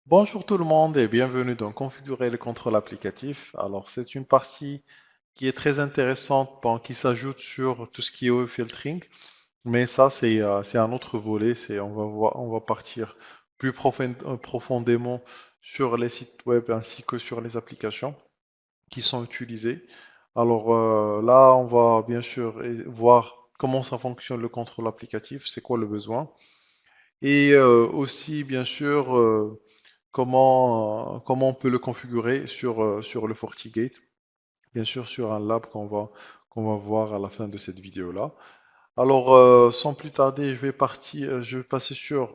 Bonjour tout le monde et bienvenue dans Configurer le contrôle applicatif. Alors, c'est une partie qui est très intéressante, bon, qui s'ajoute sur tout ce qui est web filtering, mais ça, c'est un autre volet. On va partir plus profondément sur les sites web ainsi que sur les applications qui sont utilisées. Alors là, on va bien sûr voir comment ça fonctionne le contrôle applicatif, c'est quoi le besoin, et aussi bien sûr comment on peut le configurer sur le FortiGate, bien sûr sur un lab qu'on va voir à la fin de cette vidéo-là. Alors, sans plus tarder, je vais passer sur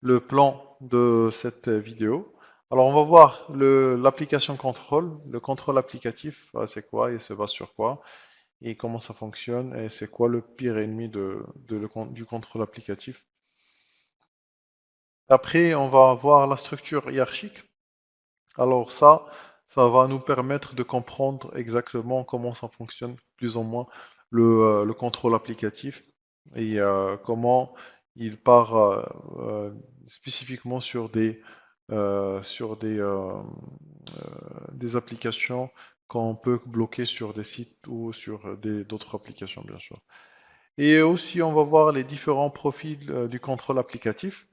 le plan de cette vidéo. Alors, on va voir l'application contrôle, le contrôle applicatif, c'est quoi, il se base sur quoi, et comment ça fonctionne, et c'est quoi le pire ennemi du contrôle applicatif. Après, on va voir la structure hiérarchique. Alors ça va nous permettre de comprendre exactement comment ça fonctionne, plus ou moins, le contrôle applicatif et comment il part spécifiquement sur des applications qu'on peut bloquer sur des sites ou sur d'autres applications, bien sûr. Et aussi, on va voir les différents profils du contrôle applicatif.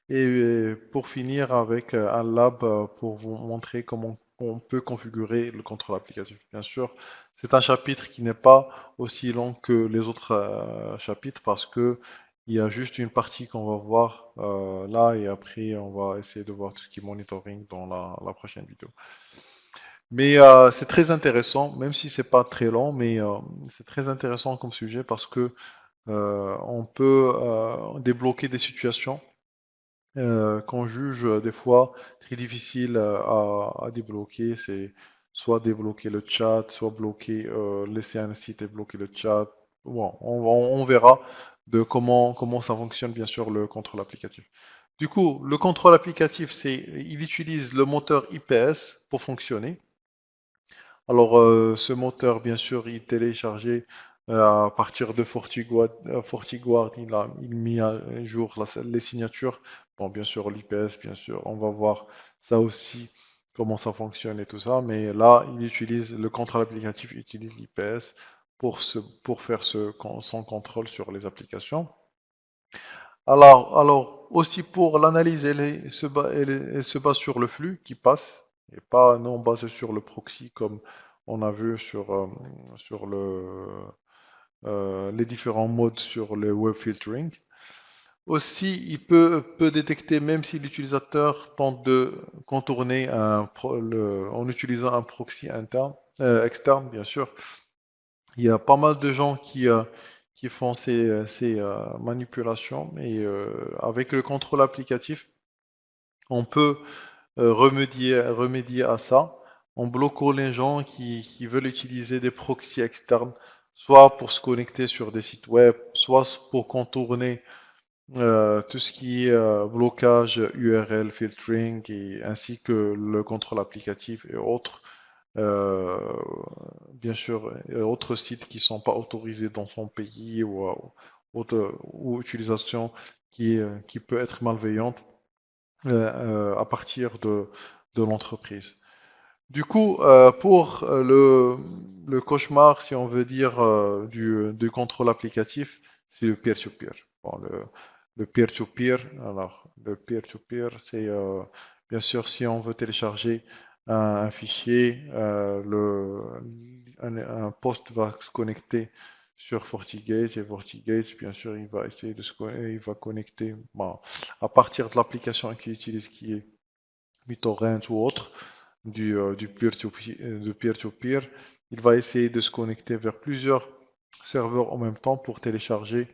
Et pour finir avec un lab pour vous montrer comment on peut configurer le contrôle applicatif. Bien sûr, c'est un chapitre qui n'est pas aussi long que les autres chapitres parce que il y a juste une partie qu'on va voir là et après on va essayer de voir tout ce qui est monitoring dans la prochaine vidéo. Mais c'est très intéressant, même si c'est pas très long, mais c'est très intéressant comme sujet parce que on peut débloquer des situations qu'on juge des fois très difficile à débloquer. C'est soit débloquer le chat, soit laisser un site et bloquer le chat. Bon, on verra de comment ça fonctionne, bien sûr, le contrôle applicatif. Du coup, le contrôle applicatif, il utilise le moteur IPS pour fonctionner. Alors, ce moteur, bien sûr, il est téléchargé à partir de FortiGuard. FortiGuard, il mis à jour les signatures. Bon, bien sûr, l'IPS, bien sûr, on va voir ça aussi, comment ça fonctionne et tout ça. Mais là, le contrôle applicatif utilise l'IPS pour faire son contrôle sur les applications. Alors aussi pour l'analyse, elle se base sur le flux qui passe et pas non basé sur le proxy comme on a vu sur les différents modes sur le web filtering. Aussi, peut détecter même si l'utilisateur tente de contourner en utilisant un proxy externe, bien sûr. Il y a pas mal de gens qui font ces manipulations et avec le contrôle applicatif, on peut remédier à ça en bloquant les gens qui veulent utiliser des proxys externes, soit pour se connecter sur des sites web, soit pour contourner tout ce qui est blocage URL filtering ainsi que le contrôle applicatif et autres. Euh, Bien sûr, autres sites qui sont pas autorisés dans son pays ou utilisation qui peut être malveillante à partir de l'entreprise. Du coup, pour le cauchemar, si on veut dire, du contrôle applicatif, c'est le peer-to-peer. Bon, le peer-to-peer, alors, le peer-to-peer, c'est bien sûr si on veut télécharger un fichier, un poste va se connecter sur FortiGate et FortiGate, bien sûr, il va essayer il va connecter, bon, à partir de l'application qu'il utilise, qui est BitTorrent ou autre du peer-to-peer, il va essayer de se connecter vers plusieurs serveurs en même temps pour télécharger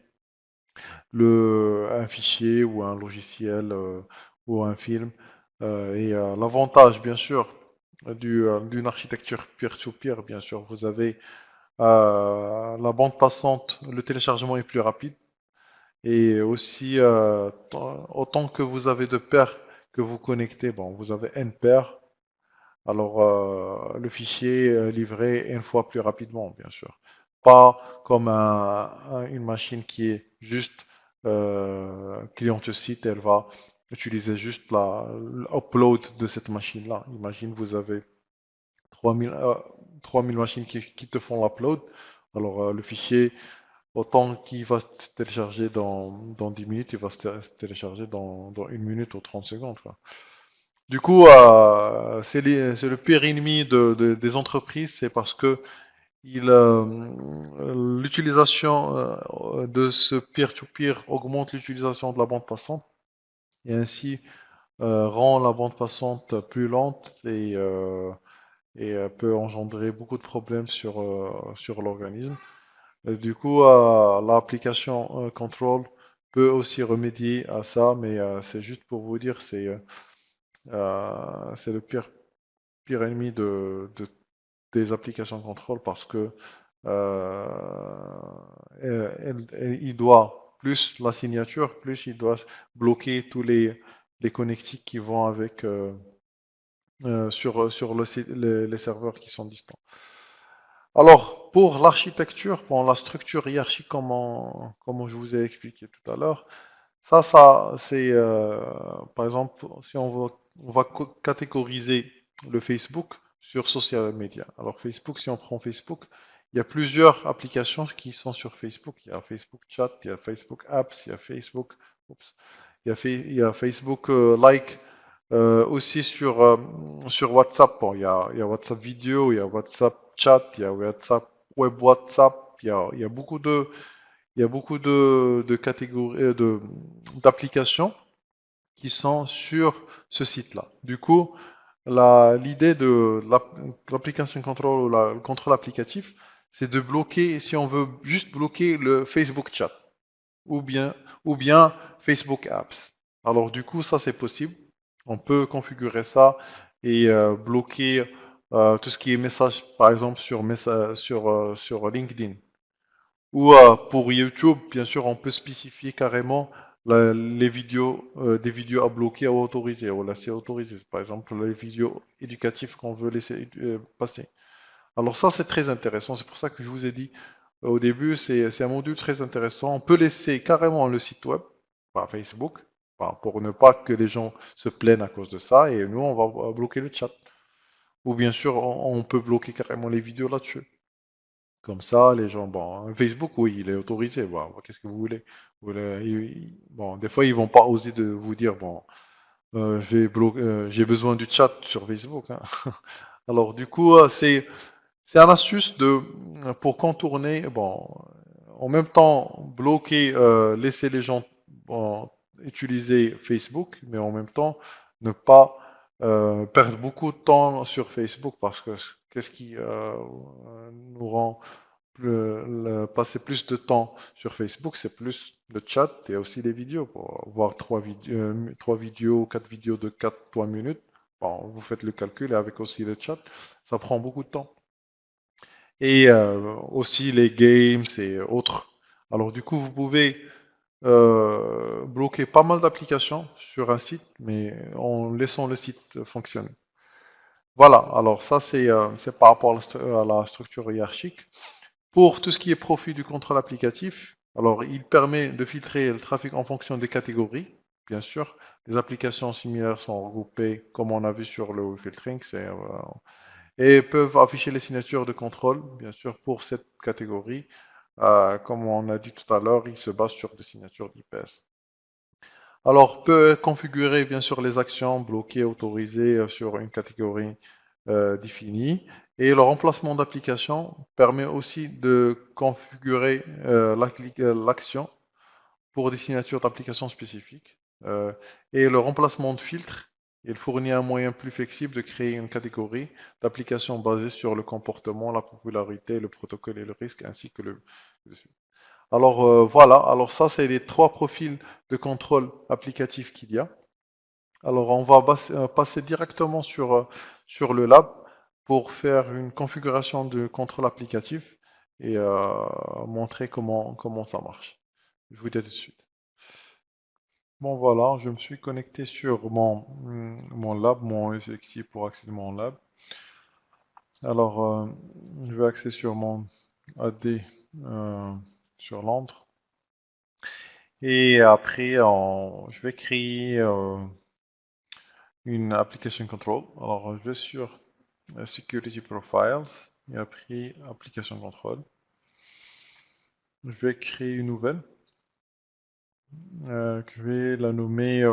un fichier ou un logiciel ou un film. L'avantage, bien sûr, d'une architecture peer-to-peer, bien sûr, vous avez la bande passante, le téléchargement est plus rapide. Et aussi, autant que vous avez de paires que vous connectez, bon, vous avez N paires. Alors, le fichier est livré une fois plus rapidement, bien sûr. Pas comme une machine qui est juste client-site, Utilisez juste l'upload de cette machine-là. Imagine, vous avez 3000, 3000 machines qui te font l'upload. Alors, le fichier, autant qu'il va se télécharger dans 10 minutes, il va se télécharger dans 1 minute ou 30 secondes, quoi. Du coup, c'est le pire ennemi des entreprises, c'est parce que l'utilisation de ce peer-to-peer augmente l'utilisation de la bande passante et ainsi rend la bande passante plus lente et peut engendrer beaucoup de problèmes sur l'organisme. Du coup, l'application Control peut aussi remédier à ça, mais c'est juste pour vous dire, c'est le pire ennemi des applications Control parce que euh, il doit, plus la signature, plus il doit bloquer tous les connectiques qui vont avec sur les serveurs qui sont distants. Alors, pour l'architecture, pour la structure hiérarchique, comme je vous ai expliqué tout à l'heure, c'est, par exemple, si on va catégoriser le Facebook sur social media. Alors, Facebook, si on prend Facebook, il y a plusieurs applications qui sont sur Facebook. Il y a Facebook Chat, il y a Facebook Apps, il y a Facebook, oups, il y a Facebook Like, aussi sur WhatsApp. Bon, il y a WhatsApp vidéo, il y a WhatsApp chat, il y a WhatsApp web WhatsApp, il y a beaucoup de catégories d'applications qui sont sur ce site-là. Du coup, l'idée de l'application control ou le contrôle applicatif, c'est de bloquer, si on veut juste bloquer le Facebook chat ou bien, ou bien Facebook Apps. Alors du coup, ça c'est possible. On peut configurer ça et bloquer tout ce qui est message, par exemple sur LinkedIn. Ou pour YouTube, bien sûr, on peut spécifier carrément les vidéos, des vidéos à bloquer ou autoriser, ou laisser autoriser. Par exemple, les vidéos éducatives qu'on veut laisser passer. Alors ça, c'est très intéressant. C'est pour ça que je vous ai dit au début, c'est un module très intéressant. On peut laisser carrément le site web par Facebook, pour ne pas que les gens se plaignent à cause de ça. Et nous, on va bloquer le chat. Ou bien sûr, on peut bloquer carrément les vidéos là-dessus. Comme ça, les gens, bon, Facebook, oui, il est autorisé. Bon, qu'est-ce que vous voulez? Bon, des fois, ils vont pas oser de vous dire, bon, j'ai besoin du chat sur Facebook, hein. Alors, du coup, c'est un astuce pour contourner, bon, en même temps, bloquer, laisser les gens bon, utiliser Facebook, mais en même temps, ne pas perdre beaucoup de temps sur Facebook parce que qu'est-ce qui nous rend passer plus de temps sur Facebook, c'est plus le chat et aussi les vidéos. Pour voir trois vidéos, quatre vidéos de 4 3 minutes, bon, vous faites le calcul et avec aussi le chat, ça prend beaucoup de temps. Et aussi les games et autres. Alors du coup, vous pouvez bloquer pas mal d'applications sur un site, mais en laissant le site fonctionner. Voilà, alors ça c'est par rapport à la structure hiérarchique. Pour tout ce qui est profit du contrôle applicatif, alors il permet de filtrer le trafic en fonction des catégories, bien sûr. Les applications similaires sont regroupées, comme on a vu sur le filtering, et peuvent afficher les signatures de contrôle, bien sûr, pour cette catégorie. Comme on a dit tout à l'heure, il se base sur des signatures d'IPS. Alors, peut configurer, bien sûr, les actions bloquées, autorisées sur une catégorie définie. Et le remplacement d'application permet aussi de configurer l'action pour des signatures d'application spécifiques. Et le remplacement de filtre, il fournit un moyen plus flexible de créer une catégorie d'applications basée sur le comportement, la popularité, le protocole et le risque, ainsi que le alors voilà, alors ça c'est les trois profils de contrôle applicatif qu'il y a. Alors on va passer directement sur le lab pour faire une configuration de contrôle applicatif et montrer comment ça marche. Je vous dis à tout de suite. Bon voilà, je me suis connecté sur mon lab, mon SXI pour accéder à mon lab. Alors je vais accéder sur mon AD sur Londres. Et après, je vais créer une application control. Alors, je vais sur Security Profiles et après Application Control. Je vais créer une nouvelle. Je vais la nommer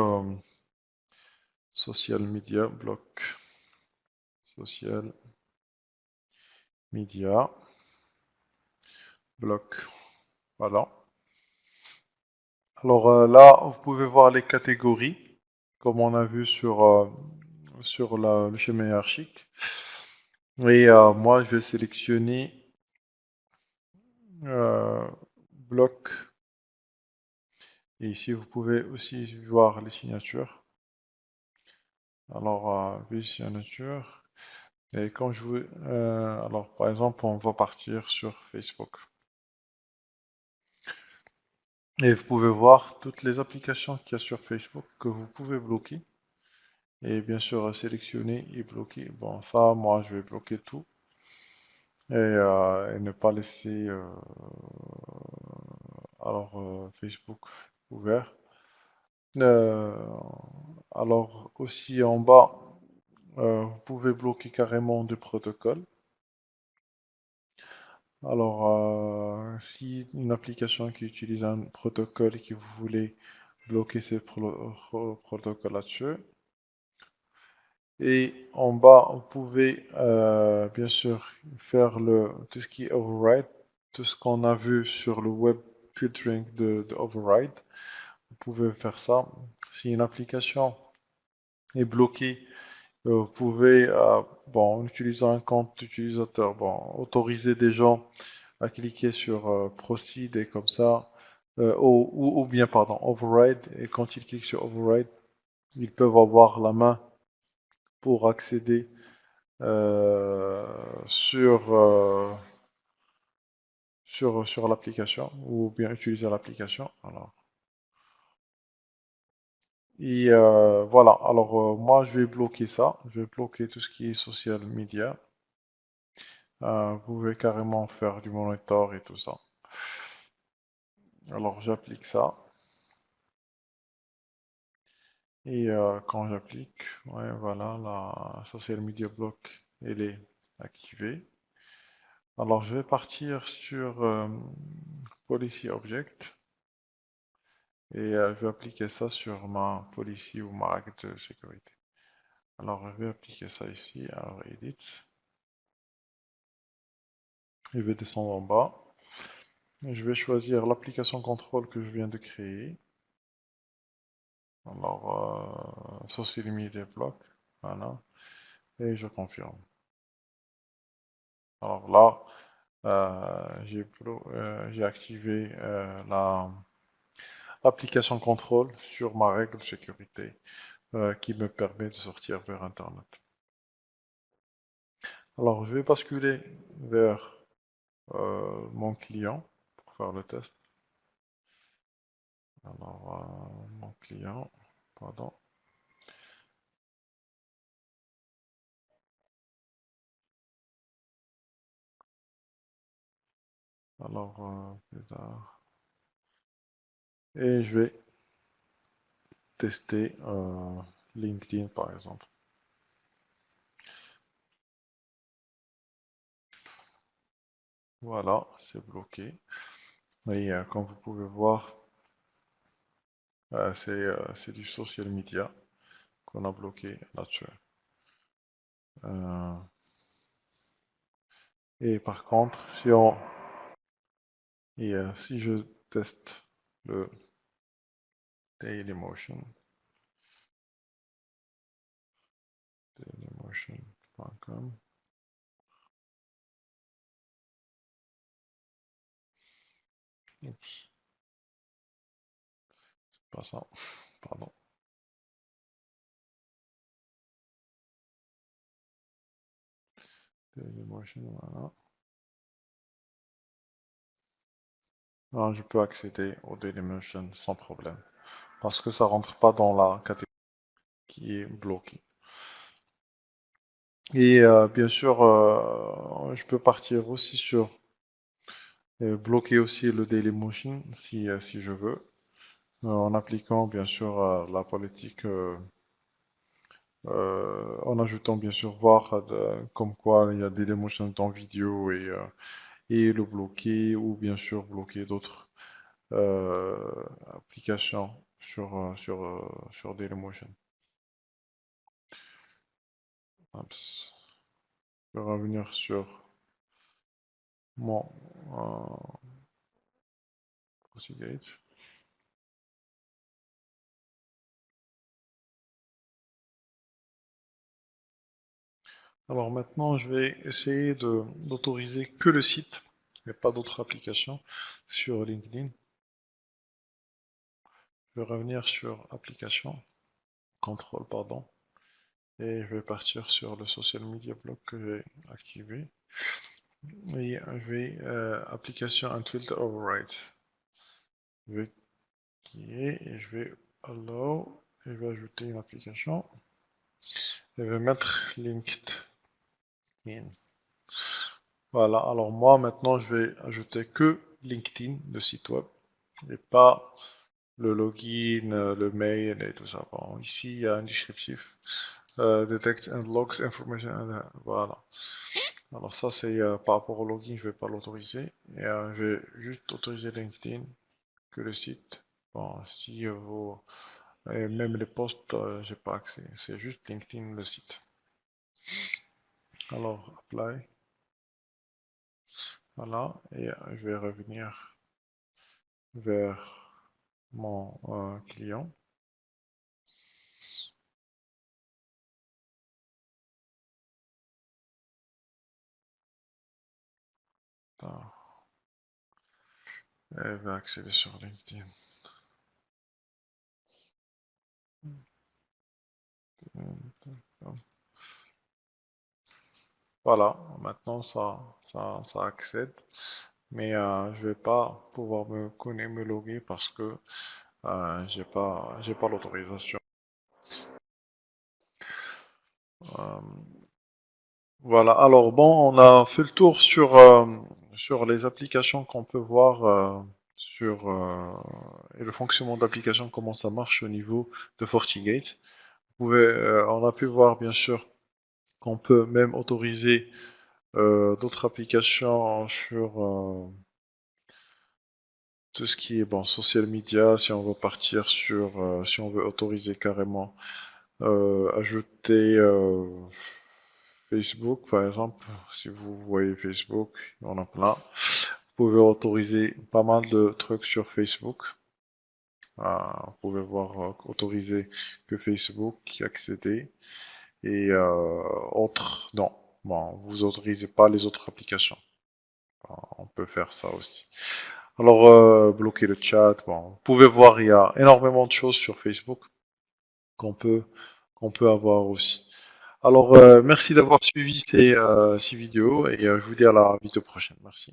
Social Media Block. Social Media Block. Voilà. Alors là, vous pouvez voir les catégories, comme on a vu sur le schéma hiérarchique. Et moi, je vais sélectionner euh, bloc. Et ici, vous pouvez aussi voir les signatures. Alors, vue signature. Et quand je veux, alors par exemple, on va partir sur Facebook. Et vous pouvez voir toutes les applications qu'il y a sur Facebook que vous pouvez bloquer. Et bien sûr, sélectionner et bloquer. Bon, ça, moi, je vais bloquer tout. Et ne pas laisser Facebook ouvert. Euh, alors aussi en bas, vous pouvez bloquer carrément des protocoles. Alors, si une application qui utilise un protocole et que vous voulez bloquer ces protocoles là-dessus, et en bas, vous pouvez bien sûr faire tout ce qui est override, tout ce qu'on a vu sur le web filtering de override. Vous pouvez faire ça. Si une application est bloquée, vous pouvez, bon, en utilisant un compte utilisateur, bon, autoriser des gens à cliquer sur Proceed et comme ça, ou bien, pardon, Override. Et quand ils cliquent sur Override, ils peuvent avoir la main pour accéder euh, sur, euh, sur l'application ou bien utiliser l'application. Alors, et voilà, alors moi je vais bloquer ça, je vais bloquer tout ce qui est social media. Vous pouvez carrément faire du monitor et tout ça. Alors j'applique ça. Et quand j'applique, ouais, voilà, la social media block, elle est activée. Alors je vais partir sur Policy Object et je vais appliquer ça sur ma policy ou ma règle de sécurité. Alors je vais appliquer ça ici, alors Edit, je vais descendre en bas. Et je vais choisir l'application contrôle que je viens de créer. Alors, social media block, voilà, et je confirme. Alors là, j'ai activé l'application contrôle sur ma règle de sécurité qui me permet de sortir vers Internet. Alors, je vais basculer vers mon client pour faire le test. Alors, mon client, pardon. Alors, plus tard. Et je vais tester LinkedIn par exemple. Voilà, c'est bloqué. Et comme vous pouvez voir, c'est du social media qu'on a bloqué là-dessus. Euh, et par contre, si je teste le Dailymotion, dailymotion.com, oups, c'est pas ça, pardon, Dailymotion, voilà. Alors, je peux accéder au Dailymotion sans problème, parce que ça rentre pas dans la catégorie qui est bloquée. Et bien sûr, je peux partir aussi sur bloquer aussi le Dailymotion si je veux. en appliquant bien sûr la politique, en ajoutant bien sûr voir comme quoi il y a des Dailymotion dans vidéo et le bloquer ou bien sûr bloquer d'autres euh, applications sur Dailymotion. Oups. Je vais revenir sur mon Proxygate. Alors maintenant, je vais essayer d'autoriser que le site, et pas d'autres applications sur LinkedIn. Je vais revenir sur application, contrôle, pardon, et je vais partir sur le social media block que j'ai activé. Et je vais application and filter override. Je vais cliquer et je vais allow et je vais ajouter une application. Je vais mettre LinkedIn. Voilà, alors moi maintenant je vais ajouter que LinkedIn, le site web, et pas le login, le mail et tout ça. Bon, ici il y a un descriptif. Detect and logs information. Voilà. Alors ça c'est par rapport au login, je vais pas l'autoriser. Et je vais juste autoriser LinkedIn que le site. Bon, si vous et même les posts, j'ai pas accès. C'est juste LinkedIn le site. Alors apply. Voilà, et je vais revenir vers mon client. Et je vais accéder sur LinkedIn. Voilà, maintenant ça accède, mais je vais pas pouvoir me loguer parce que j'ai pas l'autorisation. Euh, voilà, alors bon, on a fait le tour sur les applications qu'on peut voir et le fonctionnement d'application, comment ça marche au niveau de FortiGate. On a pu voir bien sûr qu'on peut même autoriser d'autres applications sur tout ce qui est bon social media. Si on veut partir si on veut autoriser carrément ajouter Facebook par exemple, si vous voyez Facebook, il y en a plein. Vous pouvez autoriser pas mal de trucs sur Facebook. Vous pouvez voir autoriser que Facebook y accéder et autres non. Bon, vous autorisez pas les autres applications. On peut faire ça aussi. Alors, bloquer le chat, bon, vous pouvez voir, il y a énormément de choses sur Facebook qu'on peut, qu'on peut avoir aussi. Alors, merci d'avoir suivi ces vidéos et je vous dis à la vidéo prochaine. Merci.